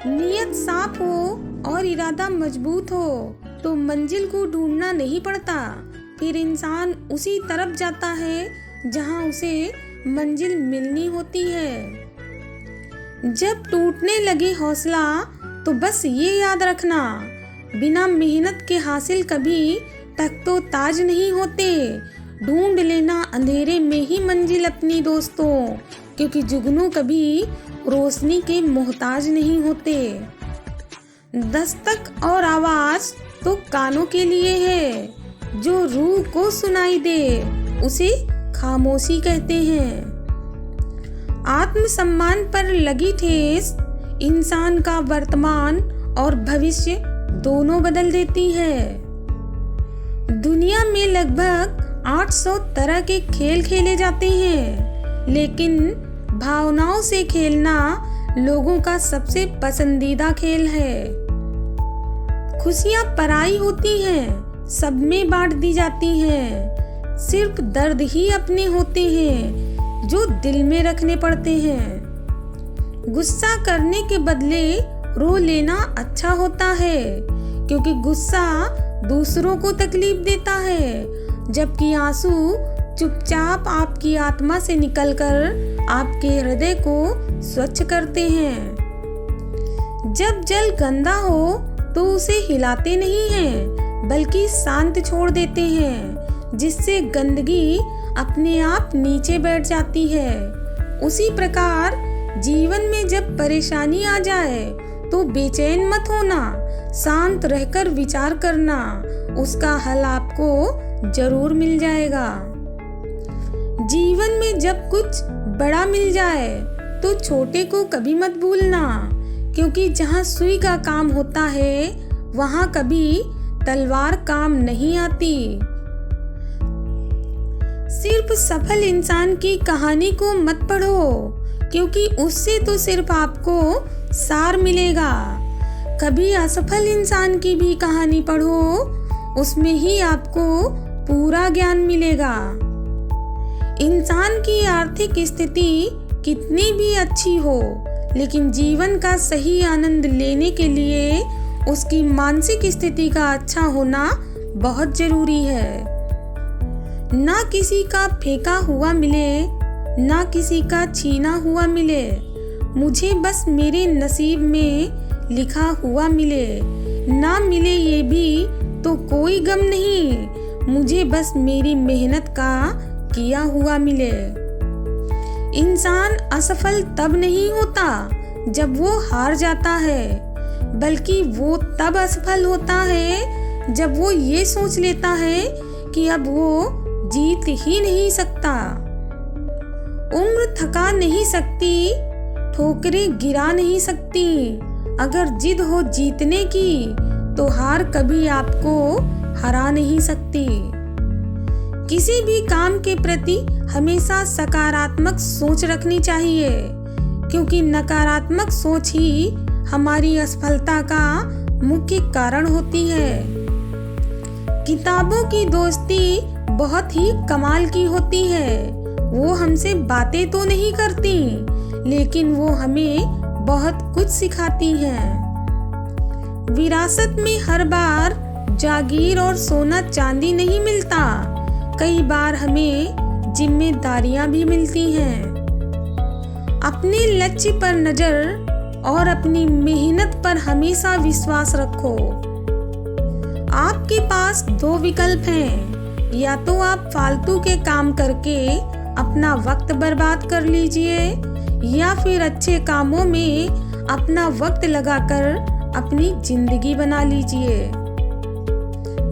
नियत साफ हो और इरादा मजबूत हो तो मंजिल को ढूंढना नहीं पड़ता। फिर इंसान उसी तरफ जाता है जहां उसे मंजिल मिलनी होती है। जब टूटने लगे हौसला तो बस ये याद रखना, बिना मेहनत के हासिल कभी तक तो ताज नहीं होते। ढूंढ लेना अंधेरे में ही मंजिल अपनी दोस्तों, क्योंकि जुगनू कभी रोशनी के मोहताज नहीं होते। दस्तक और आवाज तो कानों के लिए है, जो रूह को सुनाई दे उसे खामोशी कहते हैं। आत्मसम्मान पर लगी ठेस इंसान का वर्तमान और भविष्य दोनों बदल देती है। दुनिया में लगभग 800 तरह के खेल खेले जाते हैं, लेकिन भावनाओं से खेलना लोगों का सबसे पसंदीदा खेल है। खुशियां पराई होती हैं, सब में बांट दी जाती हैं। सिर्फ दर्द ही अपने होते हैं, जो दिल में रखने पड़ते हैं। गुस्सा करने के बदले रो लेना अच्छा होता है, क्योंकि गुस्सा दूसरों को तकलीफ देता है, जबकि आंसू चुपचाप आपकी आत्मा से निकलकर आपके हृदय को स्वच्छ करते हैं। जब जल गंदा हो तो उसे हिलाते नहीं हैं, बल्कि शांत छोड़ देते हैं, जिससे गंदगी अपने आप नीचे बैठ जाती है। उसी प्रकार जीवन में जब परेशानी आ जाए तो बेचैन मत होना, शांत रहकर विचार करना, उसका हल आपको जरूर मिल जाएगा। जीवन में जब कुछ बड़ा मिल जाए तो छोटे को कभी मत भूलना, क्योंकि जहाँ सुई का काम होता है वहाँ कभी तलवार काम नहीं आती। सिर्फ सफल इंसान की कहानी को मत पढ़ो, क्योंकि उससे तो सिर्फ आपको सार मिलेगा। कभी असफल इंसान की भी कहानी पढ़ो, उसमें ही आपको पूरा ज्ञान मिलेगा। इंसान की आर्थिक स्थिति कितनी भी अच्छी हो, लेकिन जीवन का सही आनंद लेने के लिए उसकी मानसिक स्थिति का अच्छा होना बहुत जरूरी है। ना किसी का फेंका हुआ मिले, ना किसी का छीना हुआ मिले, मुझे बस मेरे नसीब में लिखा हुआ मिले। ना मिले ये भी तो कोई गम नहीं, मुझे बस मेरी मेहनत का किया हुआ मिले। इंसान असफल तब नहीं होता जब वो हार जाता है, बल्कि वो तब असफल होता है जब वो ये सोच लेता है कि अब वो जीत ही नहीं सकता। उम्र थका नहीं सकती, ठोकरें गिरा नहीं सकती। अगर जिद हो जीतने की तो हार कभी आपको हरा नहीं सकती। किसी भी काम के प्रति हमेशा सकारात्मक सोच रखनी चाहिए, क्योंकि नकारात्मक सोच ही हमारी असफलता का मुख्य कारण होती है। किताबों की दोस्ती बहुत ही कमाल की होती है। वो हमसे बातें तो नहीं करती, लेकिन वो हमें बहुत कुछ सिखाती हैं। विरासत में हर बार जागीर और सोना चांदी नहीं मिलता, कई बार हमें जिम्मेदारियां भी मिलती हैं। अपने लक्ष्य पर नजर और अपनी मेहनत पर हमेशा विश्वास रखो। आपके पास दो विकल्प हैं, या तो आप फालतू के काम करके अपना वक्त बर्बाद कर लीजिए, या फिर अच्छे कामों में अपना वक्त लगाकर अपनी जिंदगी बना लीजिए।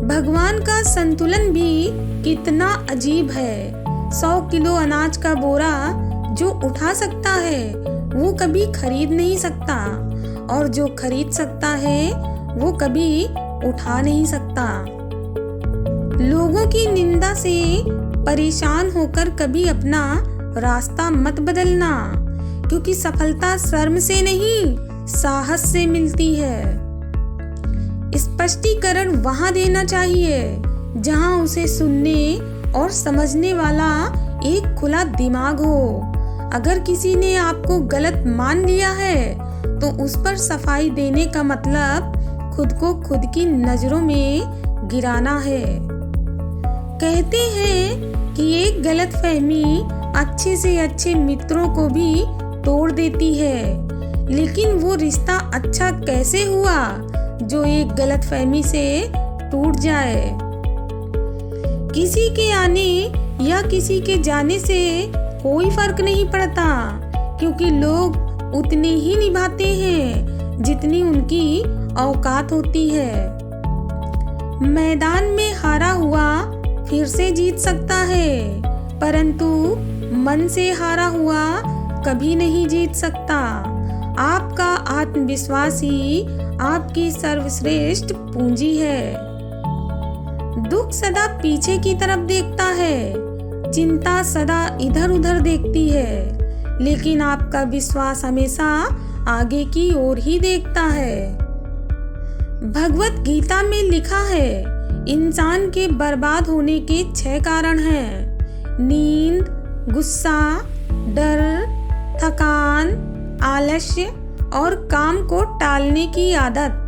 भगवान का संतुलन भी कितना अजीब है। 100 किलो अनाज का बोरा जो उठा सकता है वो कभी खरीद नहीं सकता, और जो खरीद सकता है वो कभी उठा नहीं सकता। लोगों की निंदा से परेशान होकर कभी अपना रास्ता मत बदलना, क्योंकि सफलता शर्म से नहीं साहस से मिलती है। स्पष्टीकरण वहां देना चाहिए जहां उसे सुनने और समझने वाला एक खुला दिमाग हो। अगर किसी ने आपको गलत मान लिया है तो उस पर सफाई देने का मतलब खुद को खुद की नजरों में गिराना है। कहते हैं कि एक गलतफहमी अच्छे से अच्छे मित्रों को भी तोड़ देती है, लेकिन वो रिश्ता अच्छा कैसे हुआ जो एक गलतफहमी से टूट जाए। किसी के आने या किसी के जाने से कोई फर्क नहीं पड़ता, क्योंकि लोग उतने ही निभाते हैं जितनी उनकी औकात होती है। मैदान में हारा हुआ फिर से जीत सकता है, परंतु मन से हारा हुआ कभी नहीं जीत सकता। आपका आत्मविश्वास ही आपकी सर्वश्रेष्ठ पूंजी है। दुख सदा पीछे की तरफ देखता है, चिंता सदा इधर उधर देखती है, लेकिन आपका विश्वास हमेशा आगे की ओर ही देखता है। भगवत गीता में लिखा है, इंसान के बर्बाद होने के 6 कारण हैं: नींद, गुस्सा, डर, थकान, आलस्य और काम को टालने की आदत।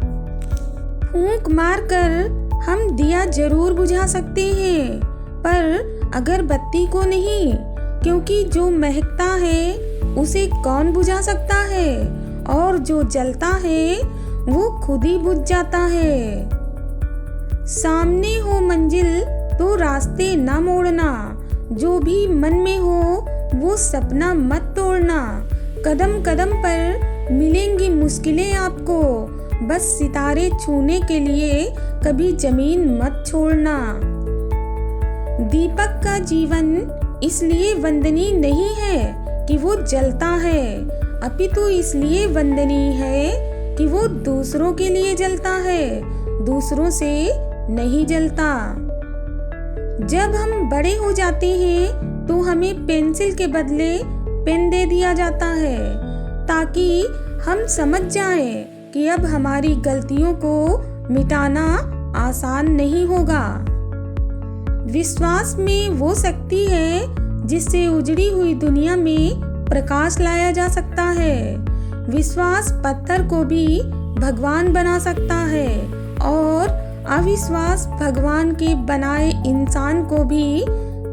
फूंक मारकर हम दिया जरूर बुझा सकते हैं, पर अगरबत्ती को नहीं, क्योंकि जो महकता है उसे कौन बुझा सकता है, और जो जलता है वो खुद ही बुझ जाता है। सामने हो मंजिल तो रास्ते ना मोड़ना, जो भी मन में हो वो सपना मत तोड़ना। कदम कदम पर मिलेंगी मुश्किलें आपको, बस सितारे छूने के लिए कभी जमीन मत छोड़ना। दीपक का जीवन इसलिए वंदनीय नहीं है कि वो जलता है, अपितु इसलिए वंदनीय है कि वो दूसरों के लिए जलता है, दूसरों से नहीं जलता। जब हम बड़े हो जाते हैं तो हमें पेंसिल के बदले पेन दे दिया जाता है, ताकि हम समझ जाएं कि अब हमारी गलतियों को मिटाना आसान नहीं होगा। विश्वास में वो शक्ति है जिससे उजड़ी हुई दुनिया में प्रकाश लाया जा सकता है। विश्वास पत्थर को भी भगवान बना सकता है, और अविश्वास भगवान के बनाए इंसान को भी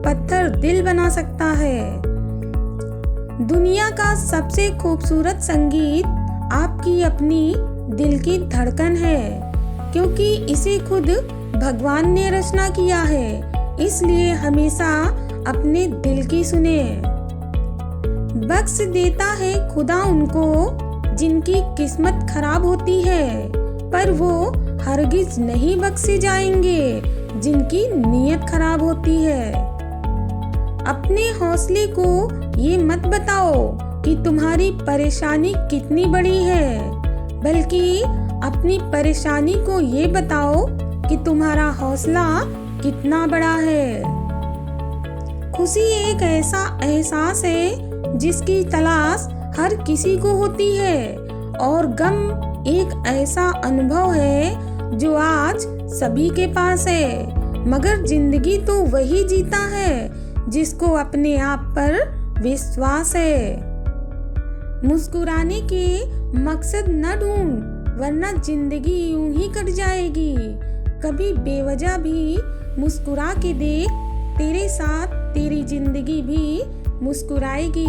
पत्थर दिल बना सकता है। दुनिया का सबसे खूबसूरत संगीत आपकी अपनी दिल की धड़कन है, क्योंकि इसे खुद भगवान ने रचना किया है। इसलिए हमेशा अपने दिल की सुने। बख्श देता है खुदा उनको जिनकी किस्मत खराब होती है, पर वो हरगिज नहीं बख्शे जाएंगे जिनकी नीयत खराब होती है। अपने हौसले को ये मत बताओ कि तुम्हारी परेशानी कितनी बड़ी है, बल्कि अपनी परेशानी को ये बताओ कि तुम्हारा हौसला कितना बड़ा है। खुशी एक ऐसा एहसास है जिसकी तलाश हर किसी को होती है, और गम एक ऐसा अनुभव है जो आज सभी के पास है। मगर जिंदगी तो वही जीता है जिसको अपने आप पर विश्वास है। मुस्कुराने के मकसद न ढूंढ, वरना जिंदगी यूं ही कट जाएगी। कभी बेवजह भी मुस्कुरा के देख, तेरे साथ तेरी जिंदगी भी मुस्कुराएगी।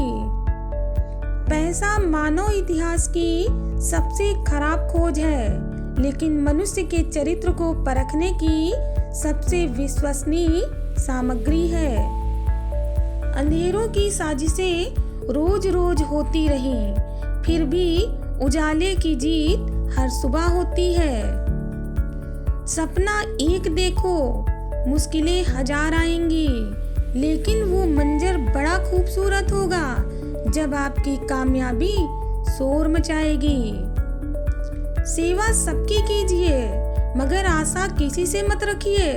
पैसा मानव इतिहास की सबसे खराब खोज है, लेकिन मनुष्य के चरित्र को परखने की सबसे विश्वसनीय सामग्री है। अंधेरों की साजिशें रोज रोज होती रहीं, फिर भी उजाले की जीत हर सुबह होती है। सपना एक देखो, मुश्किलें 1000 आएंगी, लेकिन वो मंजर बड़ा खूबसूरत होगा जब आपकी कामयाबी शोर मचाएगी। सेवा सबकी कीजिए, मगर आशा किसी से मत रखिए,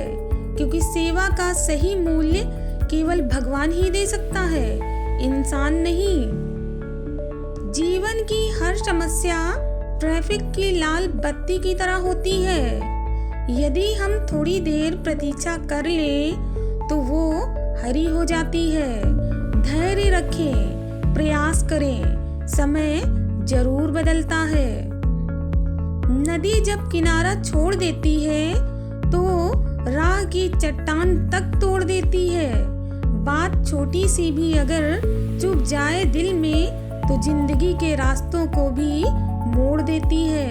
क्योंकि सेवा का सही मूल्य केवल भगवान ही दे सकता है, इंसान नहीं। जीवन की हर समस्या ट्रैफिक की लाल बत्ती की तरह होती है। यदि हम थोड़ी देर प्रतीक्षा कर लें तो वो हरी हो जाती है। धैर्य रखें, प्रयास करें, समय जरूर बदलता है। नदी जब किनारा छोड़ देती है तो राह की चट्टान तक तोड़ देती है। बात छोटी सी भी अगर चुभ जाए दिल में तो जिंदगी के रास्तों को भी मोड़ देती है।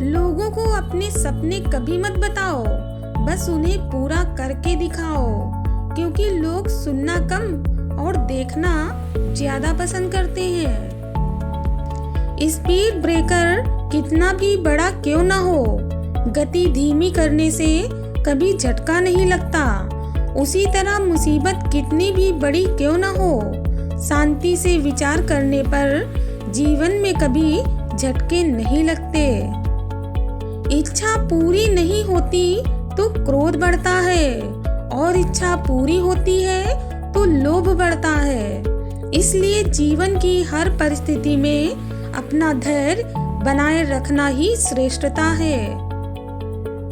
लोगों को अपने सपने कभी मत बताओ, बस उन्हें पूरा करके दिखाओ, क्योंकि लोग सुनना कम और देखना ज्यादा पसंद करते हैं। स्पीड ब्रेकर कितना भी बड़ा क्यों ना हो, गति धीमी करने से कभी झटका नहीं लगता। उसी तरह मुसीबत कितनी भी बड़ी क्यों ना हो, शांति से विचार करने पर जीवन में कभी झटके नहीं लगते। इच्छा पूरी नहीं होती तो क्रोध बढ़ता है, और इच्छा पूरी होती है तो लोभ बढ़ता है। इसलिए जीवन की हर परिस्थिति में अपना धैर्य बनाए रखना ही श्रेष्ठता है।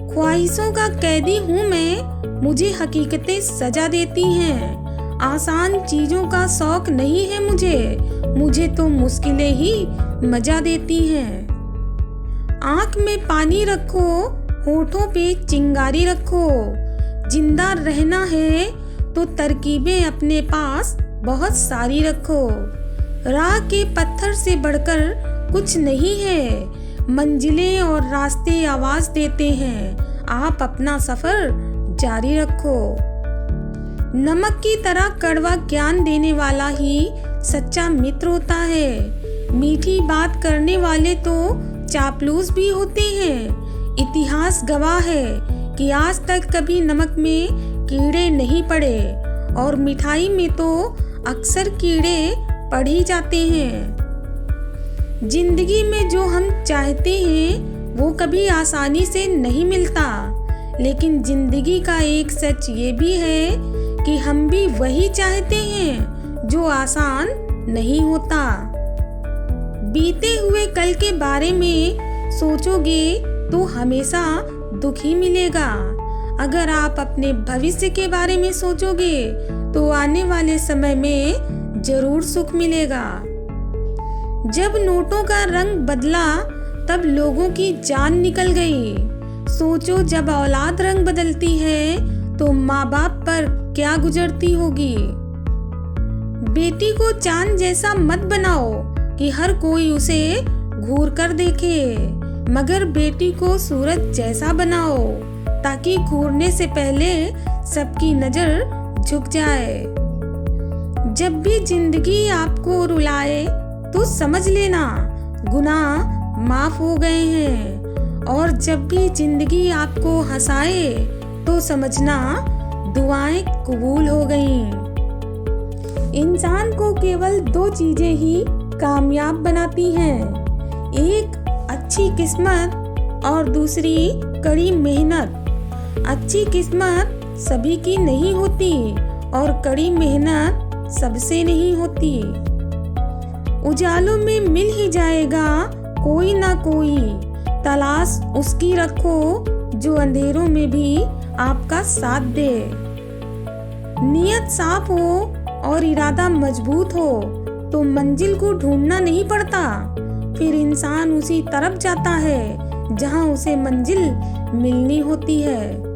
ख्वाहिशों का कैदी हूँ मैं, मुझे हकीकतें सजा देती हैं। आसान चीजों का शौक नहीं है मुझे तो मुश्किलें ही मजा देती हैं। आँख में पानी रखो, होठों पे चिंगारी रखो। जिंदा रहना है तो तरकीबें अपने पास बहुत सारी रखो। राह के पत्थर से बढ़कर कुछ नहीं है, मंजिलें और रास्ते आवाज देते हैं। आप अपना सफर जारी रखो। नमक की तरह कड़वा ज्ञान देने वाला ही सच्चा मित्र होता है। मीठी बात करने वाले तो चापलूस भी होते हैं। इतिहास गवाह है कि आज तक कभी नमक में कीड़े नहीं पड़े, और मिठाई में तो अक्सर कीड़े पड़ ही जाते हैं। जिंदगी में जो हम चाहते हैं वो कभी आसानी से नहीं मिलता, लेकिन जिंदगी का एक सच ये भी है कि हम भी वही चाहते हैं जो आसान नहीं होता। बीते हुए कल के बारे में सोचोगे तो हमेशा दुख ही मिलेगा। अगर आप अपने भविष्य के बारे में सोचोगे तो आने वाले समय में जरूर सुख मिलेगा। जब नोटों का रंग बदला तब लोगों की जान निकल गई। सोचो जब औलाद रंग बदलती है तो माँ बाप पर क्या गुजरती होगी। बेटी को चांद जैसा मत बनाओ कि हर कोई उसे घूर कर देखे, मगर बेटी को सूरज जैसा बनाओ ताकि घूरने से पहले सबकी नजर झुक जाए। जब भी जिंदगी आपको रुलाए तो समझ लेना गुनाह माफ हो गए हैं, और जब भी जिंदगी आपको हंसाए तो समझना दुआएं कबूल हो गईं। इंसान को केवल दो चीजें ही कामयाब बनाती हैं, एक अच्छी किस्मत और दूसरी कड़ी मेहनत। अच्छी किस्मत सभी की नहीं होती और कड़ी मेहनत सबसे नहीं होती। उजालों में मिल ही जाएगा कोई ना कोई, तलाश उसकी रखो जो अंधेरों में भी आपका साथ दे। नियत साफ हो और इरादा मजबूत हो तो मंजिल को ढूंढना नहीं पड़ता, फिर इंसान उसी तरफ जाता है जहां उसे मंजिल मिलनी होती है।